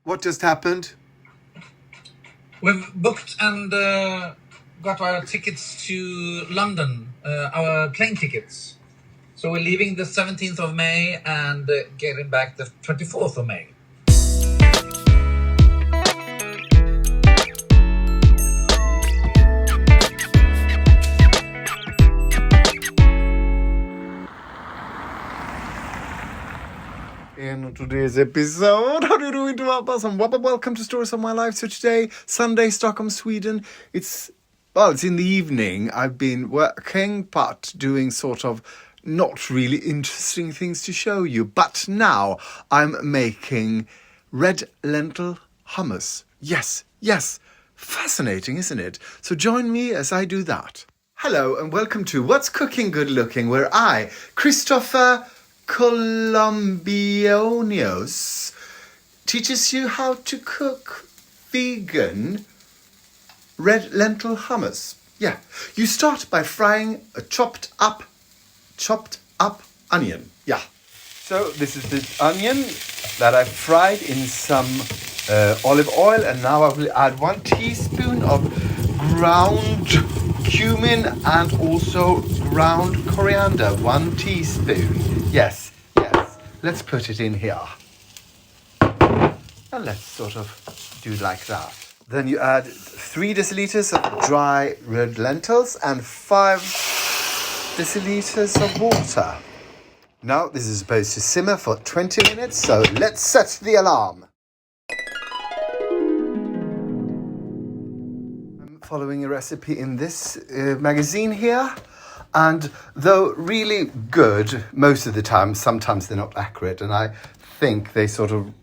What just happened? We've booked and got our tickets to London, our plane tickets. So we're leaving the 17th of May and getting back the 24th of May. In today's episode, how do you do it? Welcome to Stories of My Life. So today, Sunday, Stockholm, Sweden. It's in the evening. I've been working, but doing sort of not really interesting things to show you. But now I'm making red lentil hummus. Yes. Fascinating, isn't it? So join me as I do that. Hello and welcome to What's Cooking Good Looking, where I, Christopher Colombionios, teaches you how to cook vegan red lentil hummus. Yeah, you start by frying a chopped up onion. Yeah. So this is the onion that I fried in some olive oil, and now I will add 1 teaspoon of ground cumin and also ground coriander. 1 teaspoon. Yes. Let's put it in here. And let's sort of do like that. Then you add 3 deciliters of dry red lentils and 5 deciliters of water. Now this is supposed to simmer for 20 minutes, so let's set the alarm. I'm following a recipe in this magazine here. And though really good most of the time, sometimes they're not accurate. And I think they sort of,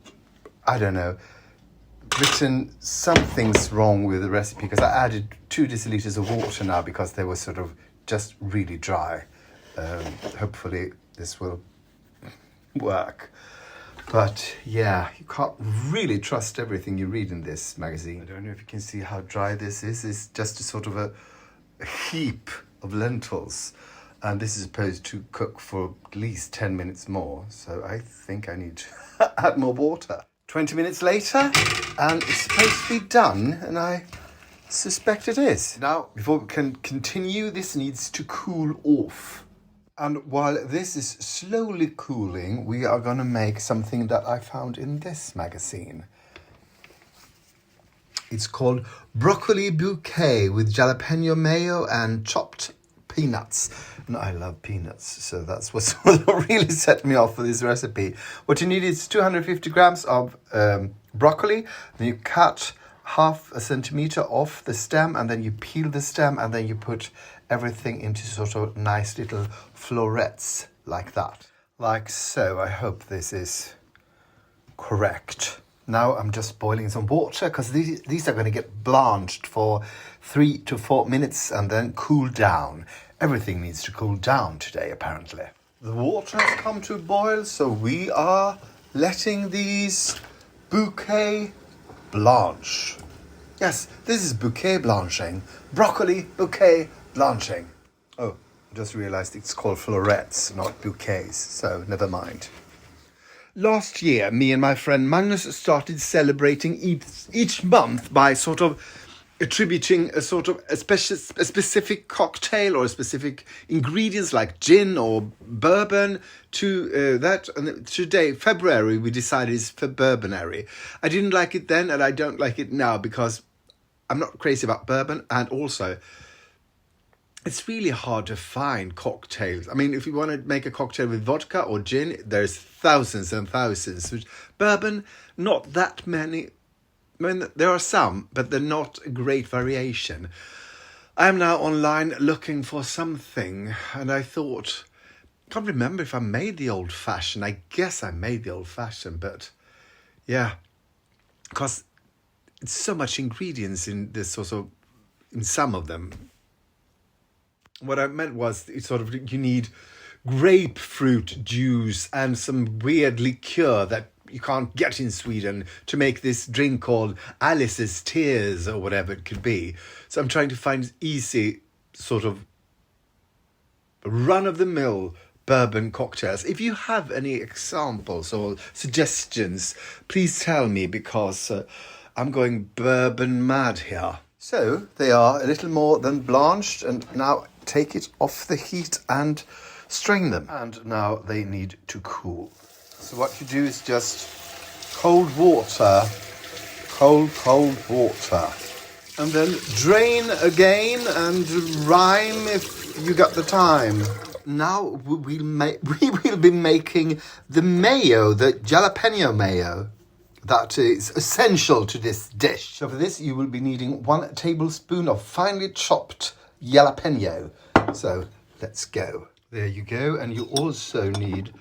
written something's wrong with the recipe, because I added 2 deciliters of water now because they were sort of just really dry. Hopefully this will work. But yeah, you can't really trust everything you read in this magazine. I don't know if you can see how dry this is. It's just a sort of a heap of lentils, and this is supposed to cook for at least 10 minutes more, so I think I need to add more water. 20 minutes later, and it's supposed to be done, and I suspect it is. Now, before we can continue, this needs to cool off. And while this is slowly cooling, we are going to make something that I found in this magazine. It's called broccoli bouquet with jalapeno, mayo and chopped peanuts. And I love peanuts, so that's what really set me off for this recipe. What you need is 250 grams of broccoli. Then you cut 1/2 centimeter off the stem, and then you peel the stem, and then you put everything into sort of nice little florets like that. Like so. I hope this is correct. Now I'm just boiling some water, because these are going to get blanched for 3 to 4 minutes and then cool down. Everything needs to cool down today, apparently. The water has come to a boil, so we are letting these bouquet blanch. Yes, this is bouquet blanching. Broccoli bouquet blanching. Oh, I just realized it's called florets, not bouquets, so never mind. Last year, me and my friend Magnus started celebrating each month by sort of attributing a specific cocktail or a specific ingredients like gin or bourbon to that. And today, February, we decided is febourbonary. I didn't like it then, and I don't like it now because I'm not crazy about bourbon, and also it's really hard to find cocktails. I mean, if you want to make a cocktail with vodka or gin, there's thousands and thousands. Bourbon, not that many. I mean, there are some, but they're not a great variation. I am now online looking for something, and I thought, I can't remember if I made the old-fashioned. I guess I made the old-fashioned, but yeah, because it's so much ingredients in this in some of them. What I meant was, you need grapefruit juice and some weird liqueur that you can't get in Sweden to make this drink called Alice's Tears or whatever it could be. So I'm trying to find easy, run-of-the-mill bourbon cocktails. If you have any examples or suggestions, please tell me, because I'm going bourbon mad here. So they are a little more than blanched, and now take it off the heat and strain them. And now they need to cool. So what you do is just cold water, cold water. And then drain again and rhyme if you got the time. Now we will be making the mayo, the jalapeno mayo. That is essential to this dish. So for this you will be needing 1 tablespoon of finely chopped jalapeno. So let's go. There you go. And you also need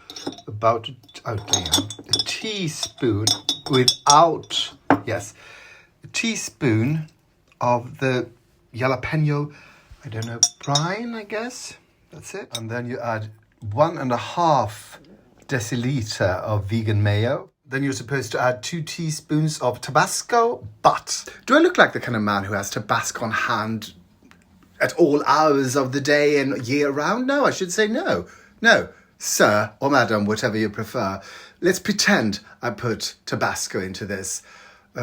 about a teaspoon a teaspoon of the jalapeno, I don't know, brine, I guess. That's it. And then you add 1.5 deciliter of vegan mayo. Then you're supposed to add 2 teaspoons of Tabasco. But do I look like the kind of man who has Tabasco on hand at all hours of the day and year round? No, I should say no. No, sir or madam, whatever you prefer. Let's pretend I put Tabasco into this. Do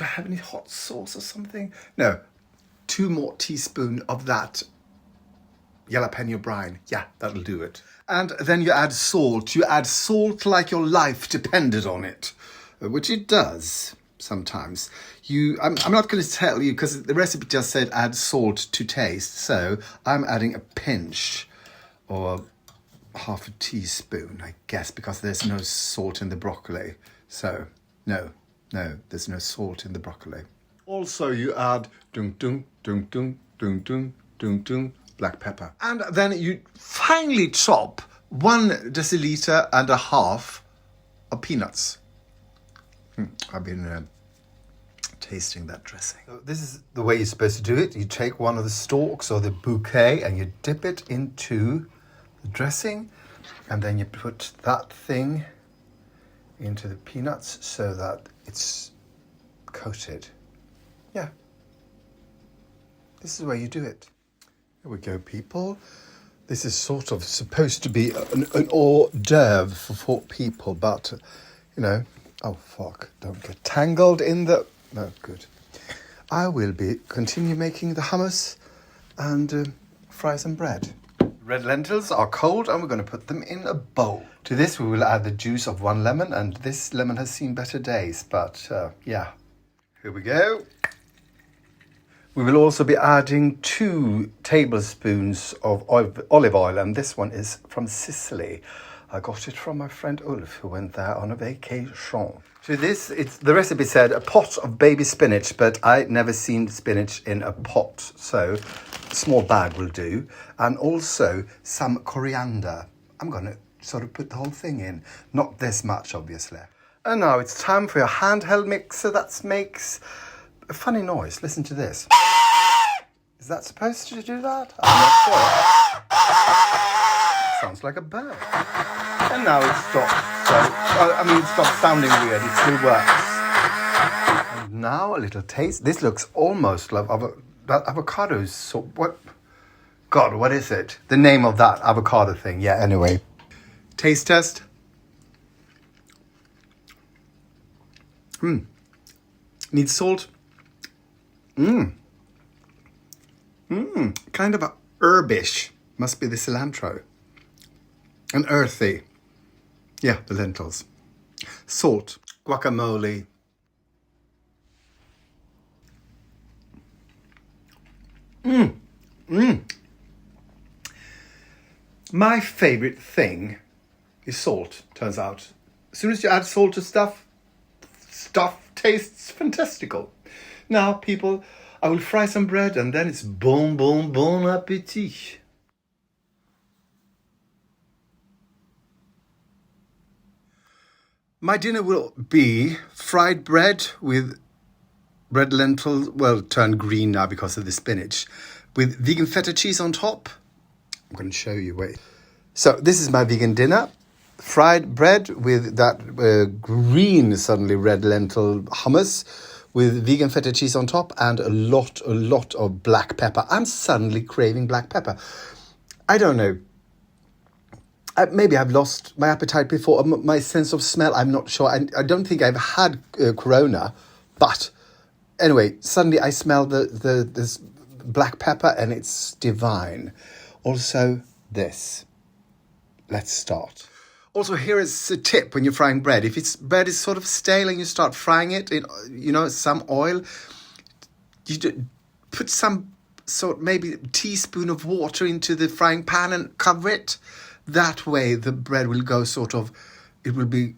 I have any hot sauce or something? No, 2 more teaspoons of that jalapeno brine. Yeah, that'll do it. And then you add salt. You add salt like your life depended on it, which it does sometimes. I'm not going to tell you because the recipe just said add salt to taste. So I'm adding a pinch or half a teaspoon, I guess, because there's no salt in the broccoli. So no, there's no salt in the broccoli. Also, you add black pepper. And then you finely chop 1.5 deciliter of peanuts. I've been tasting that dressing. So this is the way you're supposed to do it. You take one of the stalks or the bouquet and you dip it into the dressing, and then you put that thing into the peanuts so that it's coated. Yeah. This is the way you do it. Here we go, people. This is sort of supposed to be an hors d'oeuvre for 4 people, but, you know, oh, fuck, don't get tangled in the... No, good. I will continue making the hummus and fry some bread. Red lentils are cold and we're going to put them in a bowl. To this we will add the juice of 1 lemon, and this lemon has seen better days, but yeah. Here we go. We will also be adding 2 tablespoons of olive oil, and this one is from Sicily. I got it from my friend Ulf, who went there on a vacation. To this, the recipe said a pot of baby spinach, but I'd never seen spinach in a pot, so a small bag will do. And also some coriander. I'm going to sort of put the whole thing in. Not this much, obviously. And now it's time for your handheld mixer that makes a funny noise. Listen to this. Is that supposed to do that? I'm not sure. Sounds like a bird. And now it stopped. So, it stopped sounding weird. It still works. And now a little taste. This looks almost like that avocado. So what? God, what is it? The name of that avocado thing. Yeah. Anyway, taste test. Needs salt. Kind of a herbish. Must be the cilantro. And earthy. Yeah, the lentils. Salt. Guacamole. My favorite thing is salt, turns out. As soon as you add salt to stuff tastes fantastical. Now, people, I will fry some bread and then it's bon appetit. My dinner will be fried bread with red lentils, well, turned green now because of the spinach, with vegan feta cheese on top. I'm going to show you, wait. So this is my vegan dinner. Fried bread with that green, suddenly red lentil hummus with vegan feta cheese on top and a lot of black pepper. I'm suddenly craving black pepper. I don't know maybe I've lost my appetite before, my sense of smell. I'm not sure. I don't think I've had Corona, but anyway, suddenly I smell this black pepper and it's divine. Also, this. Let's start. Also, here is a tip when you're frying bread. If bread is sort of stale and you start frying it in, some oil, you put some maybe a teaspoon of water into the frying pan and cover it. That way the bread will go it will be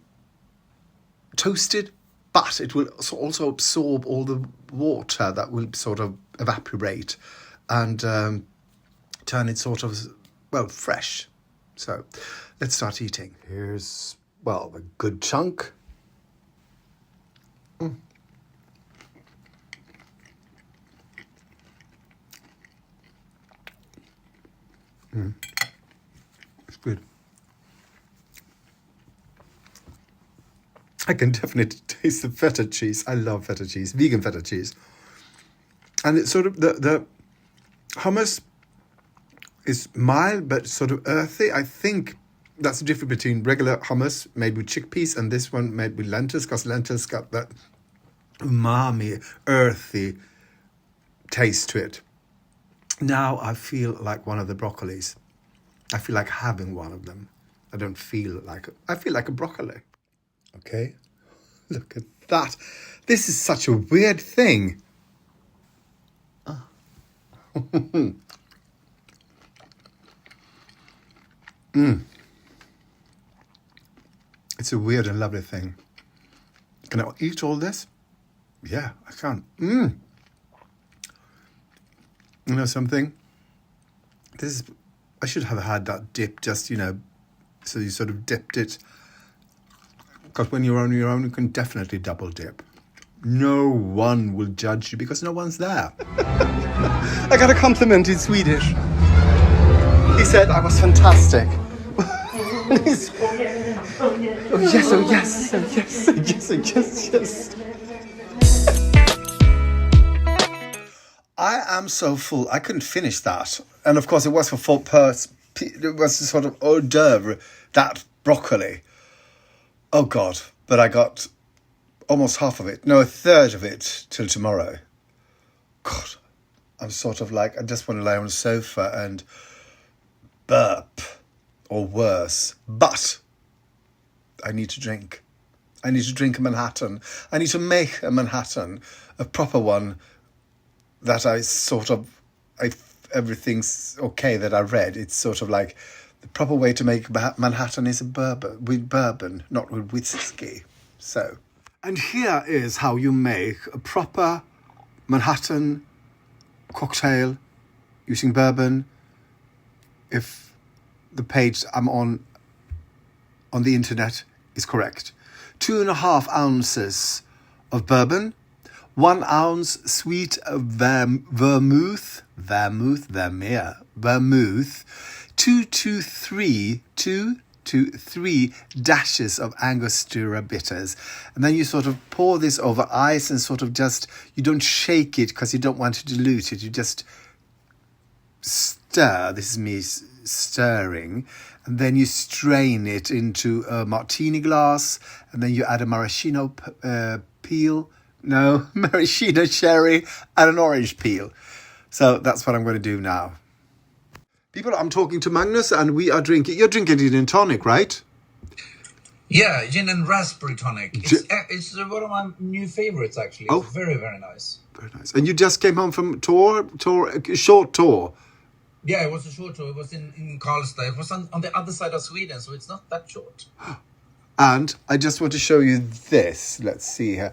toasted, but it will also absorb all the water that will sort of evaporate and turn it fresh. So let's start eating. Here's, a good chunk. It's good. I can definitely taste the feta cheese. I love feta cheese, vegan feta cheese. And it's sort of, the hummus is mild but sort of earthy. I think that's the difference between regular hummus made with chickpeas and this one made with lentils, because lentils got that umami, earthy taste to it. Now I feel like one of the broccolis. I feel like having one of them. I feel like a broccoli. Okay, look at that. This is such a weird thing. It's a weird and lovely thing. Can I eat all this? Yeah, I can. You know something? I should have had that dip just, so you sort of dipped it. Because when you're on your own, you can definitely double dip. No one will judge you because no one's there. I got a compliment in Swedish. He said I was fantastic. Oh yes, oh yes, oh yes, oh yes, oh yes, yes. I am so full, I couldn't finish that. And of course it was for it was a sort of hors d'oeuvre, that broccoli. Oh God, but I got almost half of it. No, a third of it till tomorrow. God, I'm sort of like, I just want to lay on the sofa and burp or worse. But I need to drink. I need to drink a Manhattan. I need to make a Manhattan, a proper one that everything's okay that I read. It's sort of like the proper way to make Manhattan is with bourbon, not with whiskey. So, and here is how you make a proper Manhattan cocktail using bourbon. If the page I'm on the internet is correct. 2.5 ounces of bourbon, 1 ounce sweet vermouth, 2 to 3 dashes of Angostura bitters. And then you sort of pour this over ice and sort of you don't shake it because you don't want to dilute it. You just stir. This is me stirring. And then you strain it into a martini glass. And then you add a maraschino maraschino cherry and an orange peel. So that's what I'm going to do now. People, I'm talking to Magnus and we are drinking. You're drinking gin and tonic, right? Yeah, gin and raspberry tonic. It's one of my new favorites, actually. It's very, very nice. Very nice. And you just came home from a short tour. Yeah, it was a short tour. It was in Karlstad. It was on the other side of Sweden, so it's not that short. And I just want to show you this. Let's see here.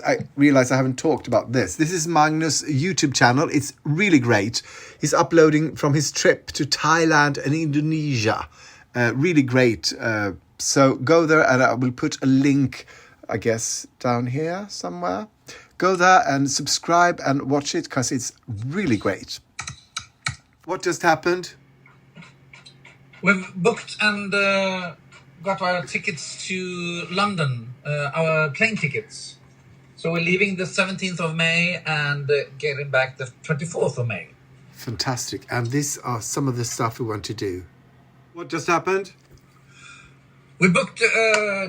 I realize I haven't talked about this. This is Magnus' YouTube channel. It's really great. He's uploading from his trip to Thailand and Indonesia. Really great. So go there and I will put a link, I guess, down here somewhere. Go there and subscribe and watch it because it's really great. What just happened? We've booked and got our tickets to London, our plane tickets. So we're leaving the 17th of May and getting back the 24th of May. Fantastic. And these are some of the stuff we want to do. What just happened? We booked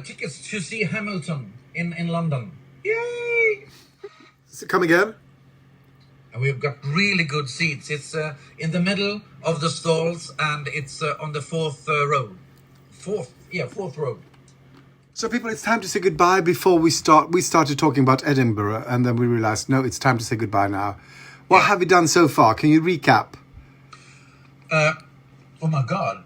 tickets to see Hamilton in London. Yay! So come again? And we've got really good seats. It's in the middle of the stalls, and it's on the fourth row. Fourth row. So people, it's time to say goodbye before we start. We started talking about Edinburgh and then we realized, no, it's time to say goodbye now. What have you done so far? Can you recap? Oh my God.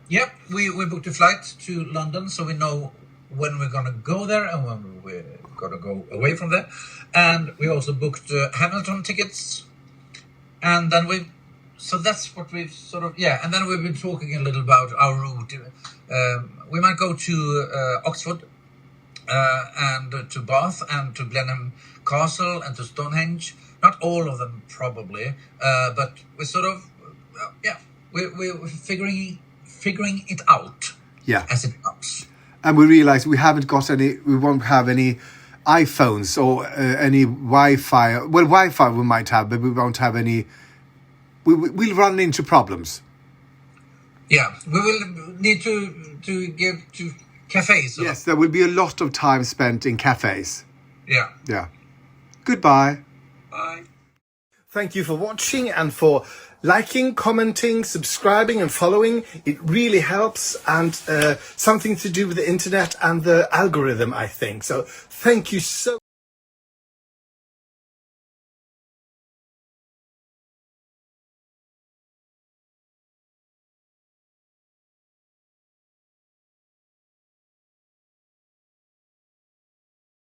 Yep, we booked a flight to London, so we know when we're going to go there and when we're going to go away from there. And we also booked Hamilton tickets. And then so that's what we've sort of, and then we've been talking a little about our route. We might go to Oxford and to Bath and to Blenheim Castle and to Stonehenge. Not all of them probably, but we're sort of, we're figuring it out as it comes. And we realize we won't have any iPhones or any Wi-Fi. Well, Wi-Fi we might have, but we won't have any. We'll run into problems. Yeah, we will need to get to cafes. Yes, there will be a lot of time spent in cafes. Yeah. Yeah. Goodbye. Bye. Thank you for watching and for liking, commenting, subscribing and following. It really helps, and something to do with the internet and the algorithm, I think. So thank you so